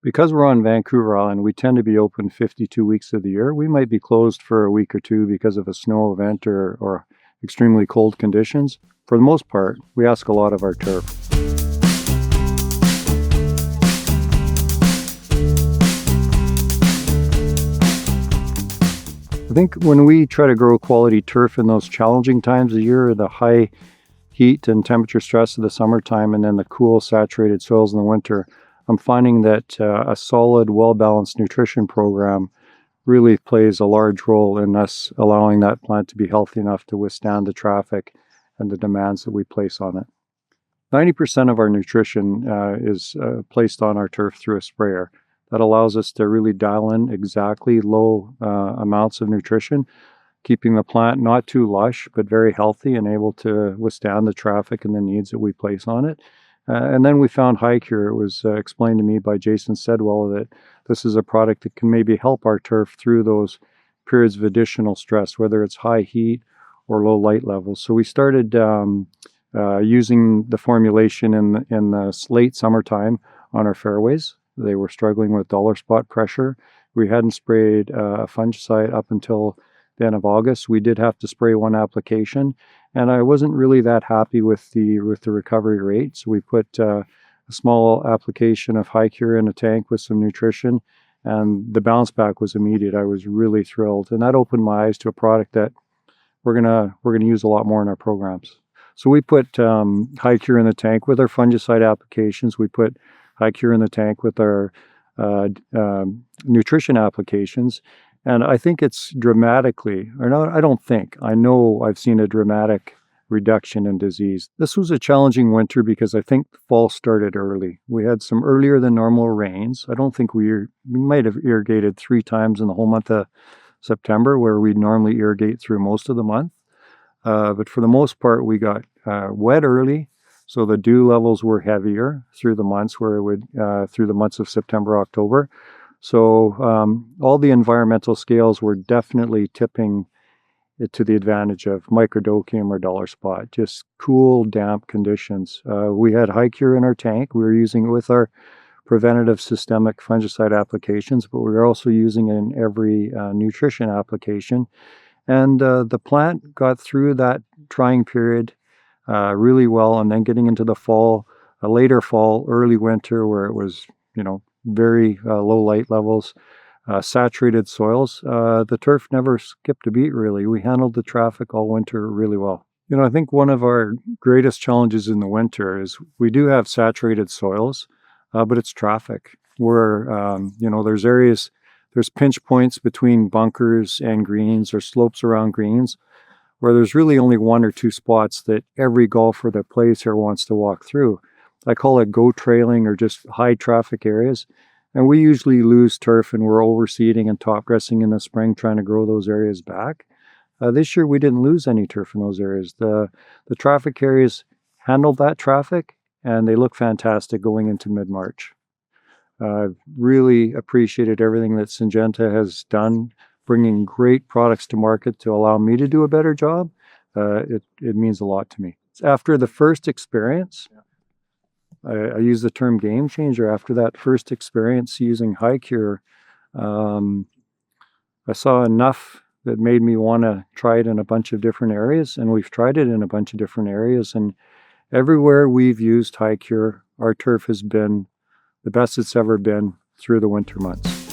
Because we're on Vancouver Island, we tend to be open 52 weeks of the year. We might be closed for a week or two because of a snow event or extremely cold conditions. For the most part, we ask a lot of our turf. I think when we try to grow quality turf in those challenging times of year, the high heat and temperature stress of the summertime and then the cool saturated soils in the winter, I'm finding that a solid, well-balanced nutrition program really plays a large role in us allowing that plant to be healthy enough to withstand the traffic and the demands that we place on it. 90% of our nutrition is placed on our turf through a sprayer. That allows us to really dial in exactly low amounts of nutrition, keeping the plant not too lush, but very healthy and able to withstand the traffic and the needs that we place on it. And then we found HiCure. It was explained to me by Jason Sedwell that this is a product that can maybe help our turf through those periods of additional stress, whether it's high heat or low light levels. So we started using the formulation in the late summertime on our fairways. They were struggling with dollar spot pressure. We hadn't sprayed a fungicide up until the end of August. We did have to spray one application, and I wasn't really that happy with the recovery rate. So we put a small application of HiCure in a tank with some nutrition, and the bounce back was immediate. I was really thrilled, and that opened my eyes to a product that we're gonna use a lot more in our programs. So we put HiCure in the tank with our fungicide applications. We put HiCure in the tank with our nutrition applications. And I think it's dramatically, or no, I don't think, I know I've seen a dramatic reduction in disease. This was a challenging winter because I think fall started early. We had some earlier than normal rains. I don't think we might have irrigated 3 times in the whole month of September, where we normally irrigate through most of the month. But for the most part, we got wet early. So the dew levels were heavier through the months through the months of September, October. So all the environmental scales were definitely tipping it to the advantage of microdocium or dollar spot, just cool, damp conditions. We had HiCure in our tank. We were using it with our preventative systemic fungicide applications, but we were also using it in every nutrition application. And the plant got through that trying period really well, and then getting into the fall, later fall, early winter, where it was, very low light levels, saturated soils, the turf never skipped a beat, really. We handled the traffic all winter really well. I think one of our greatest challenges in the winter is we do have saturated soils, but it's traffic. There's pinch points between bunkers and greens or slopes around greens, where there's really only 1 or 2 spots that every golfer that plays here wants to walk through. I call it go trailing or just high traffic areas. And we usually lose turf and we're overseeding and top dressing in the spring trying to grow those areas back. This year we didn't lose any turf in those areas. The traffic areas handled that traffic and they look fantastic going into mid-March. I've really appreciated everything that Syngenta has done, bringing great products to market to allow me to do a better job. It means a lot to me. After the first experience, I use the term game changer. After that first experience using HiCure, I saw enough that made me want to try it in a bunch of different areas, and we've tried it in a bunch of different areas, and everywhere we've used HiCure, our turf has been the best it's ever been through the winter months.